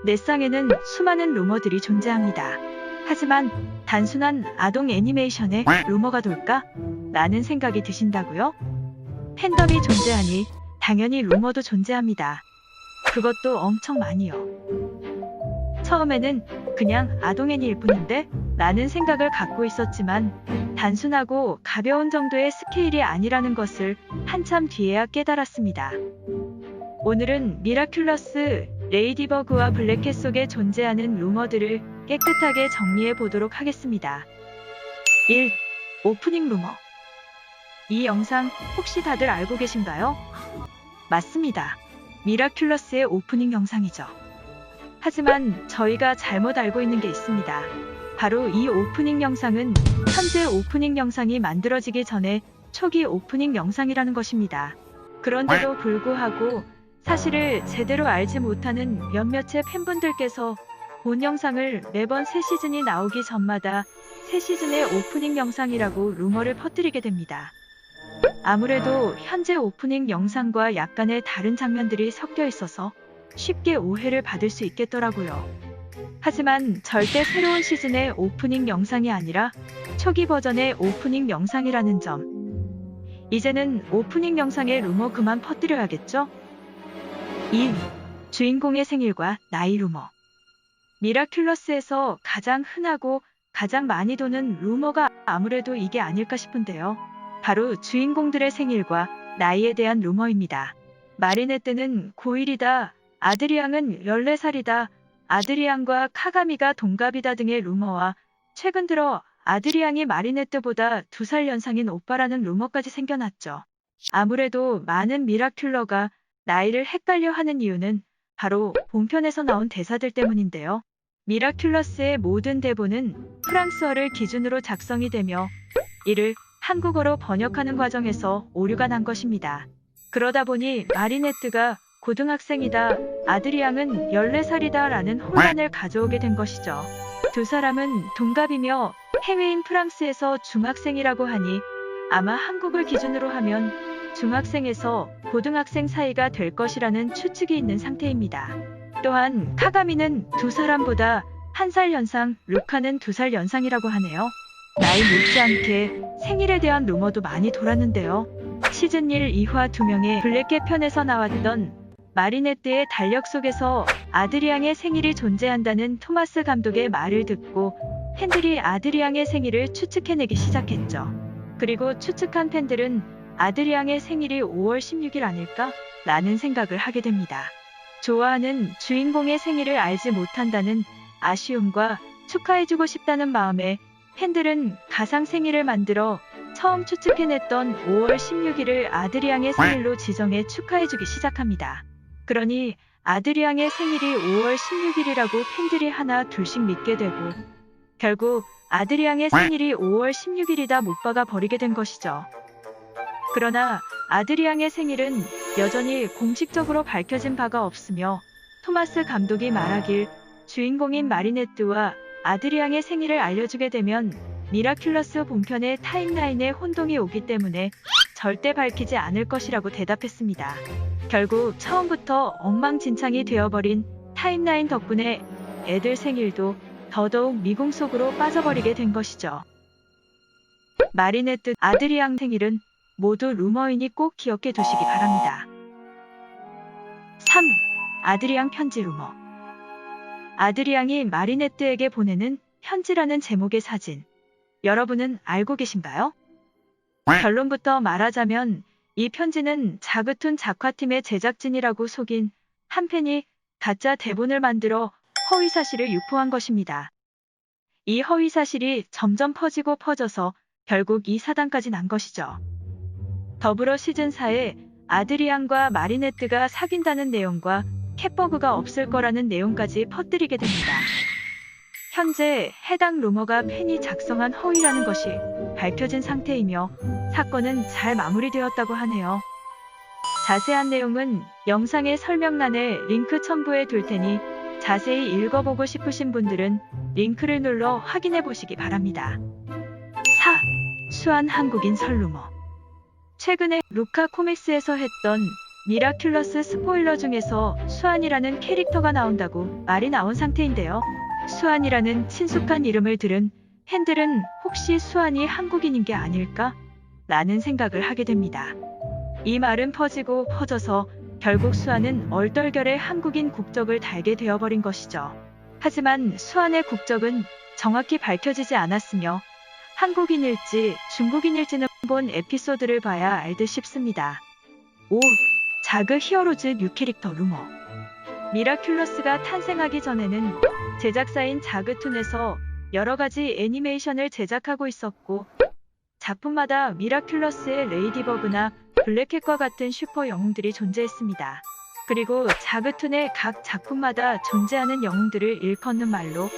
내 쌍에는 수많은 루머들이 존재합니다. 하지만 단순한 아동 애니메이션에 루머가 돌까? 라는 생각이 드신다고요? 팬덤이 존재하니 당연히 루머도 존재합니다. 그것도 엄청 많이요. 처음에는 그냥 아동 애니일 뿐인데? 라는 생각을 갖고 있었지만 단순하고 가벼운 정도의 스케일이 아니라는 것을 한참 뒤에야 깨달았습니다. 오늘은 미라큘러스, 레이디버그와 블랙캣 속에 존재하는 루머들을 깨끗하게 정리해 보도록 하겠습니다. 1. 오프닝 루머. 이 영상 혹시 다들 알고 계신가요? 맞습니다. 미라큘러스의 오프닝 영상이죠. 하지만 저희가 잘못 알고 있는 게 있습니다. 바로 이 오프닝 영상은 현재 오프닝 영상이 만들어지기 전에 초기 오프닝 영상이라는 것입니다. 그런데도 불구하고 사실을 제대로 알지 못하는 몇몇의 팬분들께서 본 영상을 매번 새 시즌이 나오기 전마다 새 시즌의 오프닝 영상이라고 루머를 퍼뜨리게 됩니다. 아무래도 현재 오프닝 영상과 약간의 다른 장면들이 섞여 있어서 쉽게 오해를 받을 수 있겠더라고요. 하지만 절대 새로운 시즌의 오프닝 영상이 아니라 초기 버전의 오프닝 영상이라는 점. 이제는 오프닝 영상의 루머 그만 퍼뜨려야겠죠? 2. 주인공의 생일과 나이 루머. 미라큘러스에서 가장 흔하고 가장 많이 도는 루머가 아무래도 이게 아닐까 싶은데요. 바로 주인공들의 생일과 나이에 대한 루머입니다. 마리네뜨는 고1이다, 아드리앙은 14살이다, 아드리앙과 카가미가 동갑이다 등의 루머와 최근 들어 아드리앙이 마리네뜨보다 2살 연상인 오빠라는 루머까지 생겨났죠. 아무래도 많은 미라큘러가 나이를 헷갈려 하는 이유는 바로 본편에서 나온 대사들 때문인데요. 미라큘러스의 모든 대본은 프랑스어를 기준으로 작성이 되며 이를 한국어로 번역하는 과정에서 오류가 난 것입니다. 그러다 보니 마리네뜨가 고등학생이다, 아드리앙은 14살이다 라는 혼란을 가져오게 된 것이죠. 두 사람은 동갑이며 해외인 프랑스에서 중학생이라고 하니 아마 한국을 기준으로 하면 중학생에서 고등학생 사이가 될 것이라는 추측이 있는 상태입니다. 또한 카가미는 두 사람보다 1살 연상, 루카는 2살 연상이라고 하네요. 나이 못지않게 생일에 대한 루머도 많이 돌았는데요. 시즌 1 2화 2명의 블랙캣 편에서 나왔던 마리네뜨의 달력 속에서 아드리앙의 생일이 존재한다는 토마스 감독의 말을 듣고 팬들이 아드리앙의 생일을 추측해내기 시작했죠. 그리고 추측한 팬들은 아드리앙의 생일이 5월 16일 아닐까? 라는 생각을 하게 됩니다. 좋아하는 주인공의 생일을 알지 못한다는 아쉬움과 축하해주고 싶다는 마음에 팬들은 가상 생일을 만들어 처음 추측해냈던 5월 16일을 아드리앙의 생일로 지정해 축하해주기 시작합니다. 그러니 아드리앙의 생일이 5월 16일이라고 팬들이 하나 둘씩 믿게 되고 결국 아드리앙의 생일이 5월 16일이다 못 박아 버리게 된 것이죠. 그러나 아드리앙의 생일은 여전히 공식적으로 밝혀진 바가 없으며 토마스 감독이 말하길 주인공인 마리네뜨와 아드리앙의 생일을 알려주게 되면 미라큘러스 본편의 타임라인에 혼동이 오기 때문에 절대 밝히지 않을 것이라고 대답했습니다. 결국 처음부터 엉망진창이 되어버린 타임라인 덕분에 애들 생일도 더더욱 미궁 속으로 빠져버리게 된 것이죠. 마리네뜨, 아드리앙 생일은 모두 루머이니 꼭 기억해 두시기 바랍니다. 3. 아드리앙 편지 루머. 아드리앙이 마리네뜨에게 보내는 편지라는 제목의 사진. 여러분은 알고 계신가요? 결론부터 말하자면 이 편지는 자그툰 작화팀의 제작진이라고 속인 한 팬이 가짜 대본을 만들어 허위 사실을 유포한 것입니다. 이 허위 사실이 점점 퍼지고 퍼져서 결국 이 사단까지 난 것이죠. 더불어 시즌4에 아드리앙과 마리네뜨가 사귄다는 내용과 캣버그가 없을 거라는 내용까지 퍼뜨리게 됩니다. 현재 해당 루머가 팬이 작성한 허위라는 것이 밝혀진 상태이며 사건은 잘 마무리되었다고 하네요. 자세한 내용은 영상의 설명란에 링크 첨부해 둘 테니 자세히 읽어보고 싶으신 분들은 링크를 눌러 확인해 보시기 바랍니다. 4. 수한 한국인 설 루머. 최근에 루카 코믹스에서 했던 미라큘러스 스포일러 중에서 수안이라는 캐릭터가 나온다고 말이 나온 상태인데요. 수안이라는 친숙한 이름을 들은 팬들은 혹시 수안이 한국인인 게 아닐까? 라는 생각을 하게 됩니다. 이 말은 퍼지고 퍼져서 결국 수안은 얼떨결에 한국인 국적을 달게 되어버린 것이죠. 하지만 수안의 국적은 정확히 밝혀지지 않았으며 한국인일지 중국인일지는 본 에피소드를 봐야 알 듯 싶습니다. 5. 자그 히어로즈 뉴 캐릭터 루머. 미라큘러스가 탄생하기 전에는 제작사인 자그툰에서 여러가지 애니메이션을 제작하고 있었고 작품마다 미라큘러스의 레이디버그나 블랙캣과 같은 슈퍼 영웅들이 존재했습니다. 그리고 자그툰의 각 작품마다 존재하는 영웅들을 일컫는 말로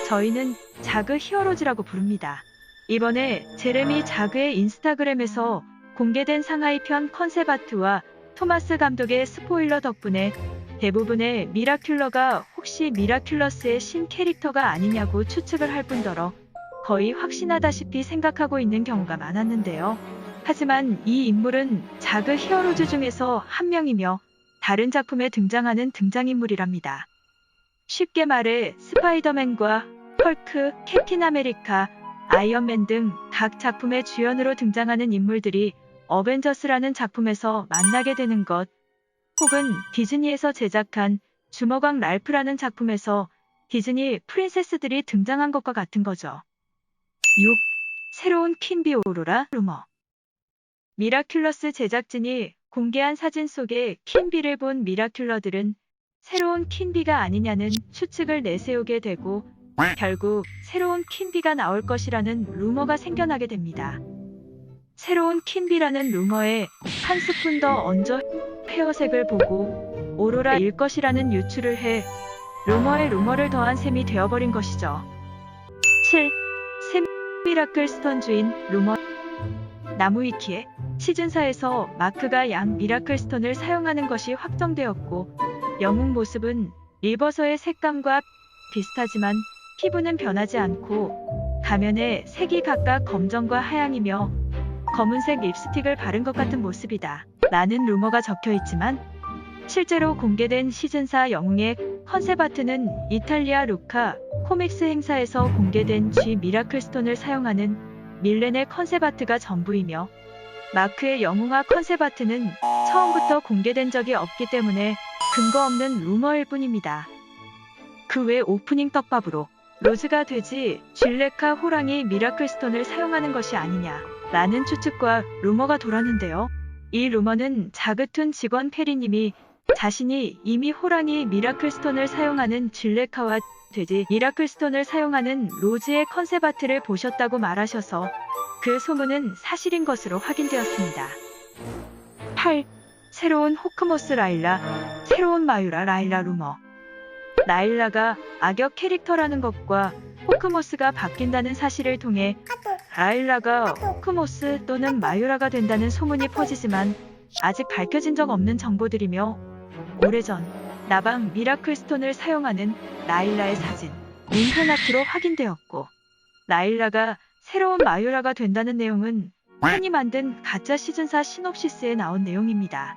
저희는 자그 히어로즈라고 부릅니다. 이번에 제레미 자그의 인스타그램에서 공개된 상하이 편 컨셉 아트와 토마스 감독의 스포일러 덕분에 대부분의 미라큘러가 혹시 미라큘러스의 신 캐릭터가 아니냐고 추측을 할 뿐더러 거의 확신하다시피 생각하고 있는 경우가 많았는데요. 하지만 이 인물은 자그 히어로즈 중에서 한 명이며 다른 작품에 등장하는 등장인물이랍니다. 쉽게 말해 스파이더맨과 헐크, 캡틴 아메리카, 아이언맨 등 각 작품의 주연으로 등장하는 인물들이 어벤져스라는 작품에서 만나게 되는 것, 혹은 디즈니에서 제작한 주먹왕 랄프라는 작품에서 디즈니 프린세스들이 등장한 것과 같은 거죠. 6. 새로운 퀸비 오로라 루머. 미라큘러스 제작진이 공개한 사진 속의 퀸비를 본 미라큘러들은 새로운 퀸비가 아니냐는 추측을 내세우게 되고 결국 새로운 퀸비가 나올 것이라는 루머가 생겨나게 됩니다. 새로운 퀸비라는 루머에 한 스푼 더 얹어 헤어색을 보고 오로라일 것이라는 유추를 해 루머에 루머를 더한 셈이 되어버린 것이죠. 7. 새 미라클 스톤 주인 루머. 나무위키에 시즌4에서 마크가 양 미라클 스톤을 사용하는 것이 확정되었고 영웅 모습은 리버서의 색감과 비슷하지만 피부는 변하지 않고 가면에 색이 각각 검정과 하양이며 검은색 립스틱을 바른 것 같은 모습이다 라는 루머가 적혀있지만 실제로 공개된 시즌4 영웅의 컨셉 아트는 이탈리아 루카 코믹스 행사에서 공개된 G 미라클 스톤을 사용하는 밀렌의 컨셉 아트가 전부이며 마크의 영웅화 컨셉 아트는 처음부터 공개된 적이 없기 때문에 근거 없는 루머일 뿐입니다. 그 외 오프닝 떡밥으로 로즈가 돼지, 쥘레카 호랑이 미라클 스톤을 사용하는 것이 아니냐 라는 추측과 루머가 돌았는데요. 이 루머는 자그툰 직원 페리님이 자신이 이미 호랑이 미라클 스톤을 사용하는 쥘레카와 돼지 미라클 스톤을 사용하는 로즈의 컨셉 아트를 보셨다고 말하셔서 그 소문은 사실인 것으로 확인되었습니다. 8. 새로운 호크모스 라일라, 새로운 마유라 라일라 루머. 라일라가 악역 캐릭터라는 것과 호크모스가 바뀐다는 사실을 통해 라일라가 호크모스 또는 마유라가 된다는 소문이 퍼지지만 아직 밝혀진 적 없는 정보들이며 오래전 나방 미라클 스톤을 사용하는 라일라의 사진, 인터넷으로 확인되었고 라일라가 새로운 마유라가 된다는 내용은 팬이 만든 가짜 시즌4 시놉시스에 나온 내용입니다.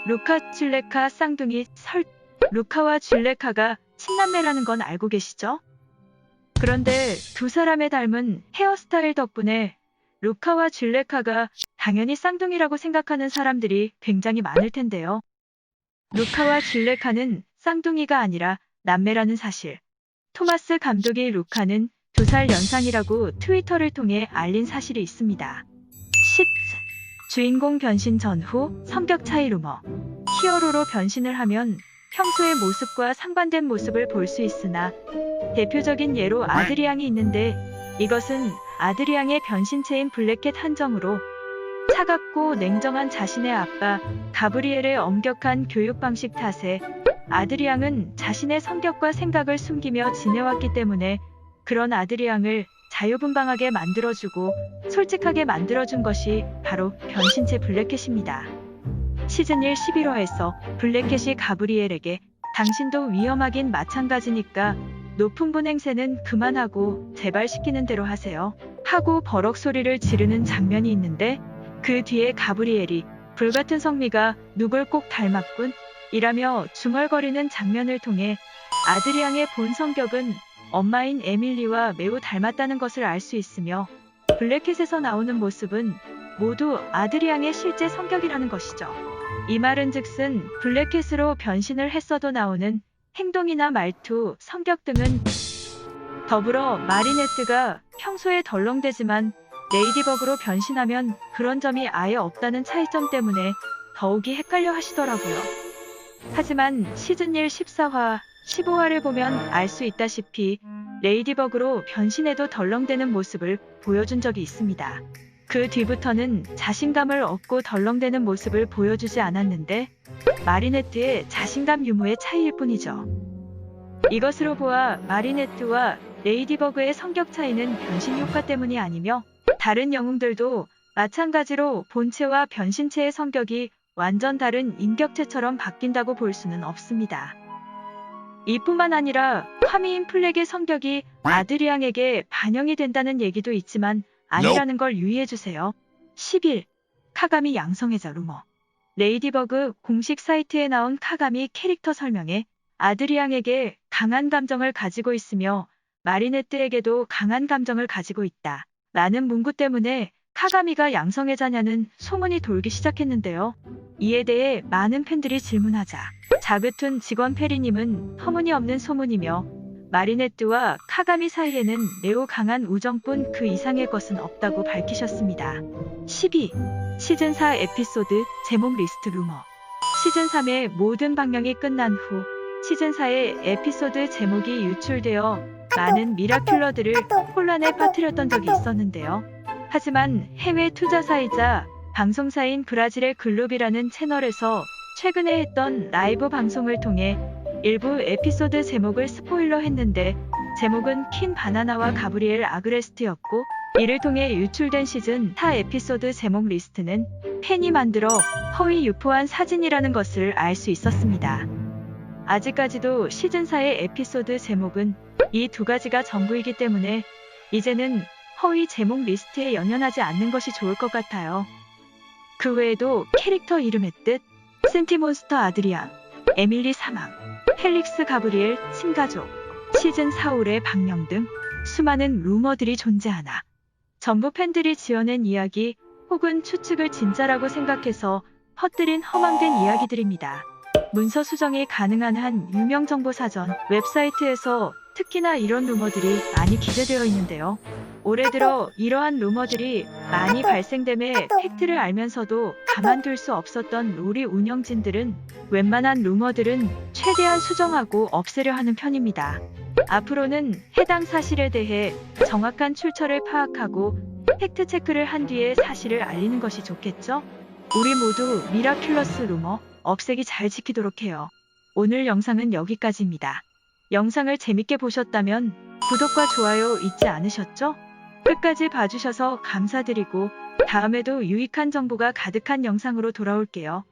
9. 루카 쥘레카 쌍둥이 설. 루카와 쥘레카가 친남매라는 건 알고 계시죠? 그런데 두 사람의 닮은 헤어스타일 덕분에 루카와 쥘레카가 당연히 쌍둥이라고 생각하는 사람들이 굉장히 많을 텐데요. 루카와 쥘레카는 쌍둥이가 아니라 남매라는 사실. 토마스 감독이 루카는 2살 연상이라고 트위터를 통해 알린 사실이 있습니다. 10. 주인공 변신 전후 성격 차이 루머. 히어로로 변신을 하면 평소의 모습과 상반된 모습을 볼 수 있으나 대표적인 예로 아드리앙이 있는데 이것은 아드리앙의 변신체인 블랙캣 한정으로 차갑고 냉정한 자신의 아빠 가브리엘의 엄격한 교육 방식 탓에 아드리앙은 자신의 성격과 생각을 숨기며 지내왔기 때문에 그런 아드리앙을 자유분방하게 만들어주고 솔직하게 만들어준 것이 바로 변신체 블랙캣입니다. 시즌1 11화에서 블랙캣이 가브리엘에게 당신도 위험하긴 마찬가지니까 높은 분 행세는 그만하고 제발 시키는 대로 하세요 하고 버럭 소리를 지르는 장면이 있는데 그 뒤에 가브리엘이 불같은 성미가 누굴 꼭 닮았군 이라며 중얼거리는 장면을 통해 아드리앙의 본 성격은 엄마인 에밀리와 매우 닮았다는 것을 알 수 있으며 블랙캣에서 나오는 모습은 모두 아드리앙의 실제 성격이라는 것이죠. 이 말은즉슨 블랙캣으로 변신을 했어도 나오는 행동이나 말투, 성격 등은 더불어 마리네트가 평소에 덜렁대지만 레이디버그로 변신하면 그런 점이 아예 없다는 차이점 때문에 더욱이 헷갈려 하시더라고요. 하지만 시즌1 14화, 15화를 보면 알 수 있다시피 레이디버그로 변신해도 덜렁대는 모습을 보여준 적이 있습니다. 그 뒤부터는 자신감을 얻고 덜렁대는 모습을 보여주지 않았는데 마리네트의 자신감 유무의 차이일 뿐이죠. 이것으로 보아 마리네트와 레이디버그의 성격 차이는 변신 효과 때문이 아니며 다른 영웅들도 마찬가지로 본체와 변신체의 성격이 완전 다른 인격체처럼 바뀐다고 볼 수는 없습니다. 이뿐만 아니라 화미인 플렉의 성격이 아드리앙에게 반영이 된다는 얘기도 있지만 아니라는 걸 유의해주세요. 10일 카가미 양성애자 루머. 레이디버그 공식 사이트에 나온 카가미 캐릭터 설명에 아드리앙에게 강한 감정을 가지고 있으며 마리네트에게도 강한 감정을 가지고 있다 라는 문구 때문에 카가미가 양성애자냐는 소문이 돌기 시작했는데요. 이에 대해 많은 팬들이 질문하자 자그툰 직원 페리님은 터무니없는 소문이며 마리네트와 카가미 사이에는 매우 강한 우정뿐 그 이상의 것은 없다고 밝히셨습니다. 12. 시즌4 에피소드 제목 리스트 루머. 시즌3의 모든 방영이 끝난 후 시즌4의 에피소드 제목이 유출되어 많은 미라큘러들을 혼란에 빠뜨렸던 적이 있었는데요. 하지만 해외 투자사이자 방송사인 브라질의 글룹이라는 채널에서 최근에 했던 라이브 방송을 통해 일부 에피소드 제목을 스포일러 했는데 제목은 킨 바나나와 가브리엘 아그레스트였고 이를 통해 유출된 시즌 4 에피소드 제목 리스트는 팬이 만들어 허위 유포한 사진이라는 것을 알 수 있었습니다. 아직까지도 시즌 4의 에피소드 제목은 이 두 가지가 전부이기 때문에 이제는 허위 제목 리스트에 연연하지 않는 것이 좋을 것 같아요. 그 외에도 캐릭터 이름의 뜻, 센티몬스터 아드리앙, 에밀리 사망, 펠릭스 가브리엘 친가족, 시즌 4홀의 방영 등 수많은 루머들이 존재하나 전부 팬들이 지어낸 이야기 혹은 추측을 진짜라고 생각해서 퍼뜨린 허망된 이야기들입니다. 문서 수정이 가능한 한 유명 정보 사전 웹사이트에서 특히나 이런 루머들이 많이 기재되어 있는데요. 올해 들어 이러한 루머들이 많이 발생됨에 팩트를 알면서도 가만둘 수 없었던 롤이 운영진들은 웬만한 루머들은 최대한 수정하고 없애려 하는 편입니다. 앞으로는 해당 사실에 대해 정확한 출처를 파악하고 팩트체크를 한 뒤에 사실을 알리는 것이 좋겠죠? 우리 모두 미라큘러스 루머 없애기 잘 지키도록 해요. 오늘 영상은 여기까지입니다. 영상을 재밌게 보셨다면 구독과 좋아요 잊지 않으셨죠? 끝까지 봐주셔서 감사드리고 다음에도 유익한 정보가 가득한 영상으로 돌아올게요.